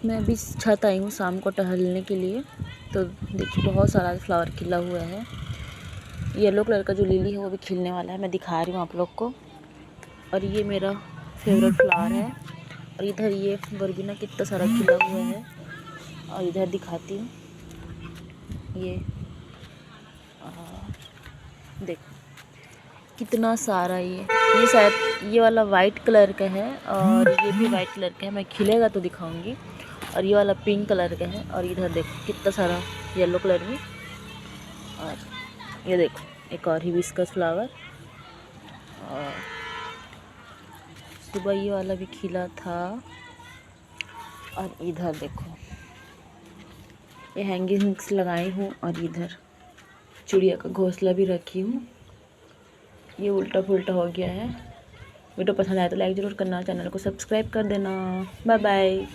मैं अभी छत आई हूँ शाम को टहलने के लिए। तो देखिए बहुत सारा फ्लावर खिला हुआ है। येलो कलर का जो लिली है वो भी खिलने वाला है, मैं दिखा रही हूँ आप लोग को। और ये मेरा फेवरेट फ्लावर है। और इधर ये वर्बिना कितना सारा खिला हुआ है। और इधर दिखाती हूँ, ये देखो कितना सारा। ये शायद ये वाला वाइट कलर का है और ये भी वाइट कलर का है, मैं खिलेगा तो दिखाऊंगी। और ये वाला पिंक कलर का है। और इधर देखो कितना सारा येलो कलर में। और ये देखो एक और हिबिस्कस फ्लावर। और सुबह ये वाला भी खिला था। और इधर देखो ये हैंगिंग्स लगाई हूँ। और इधर चिड़िया का घोंसला भी रखी हूँ। ये उल्टा पुल्टा हो गया है। वीडियो पसंद आया तो लाइक ज़रूर करना, चैनल को सब्सक्राइब कर देना। Bye bye.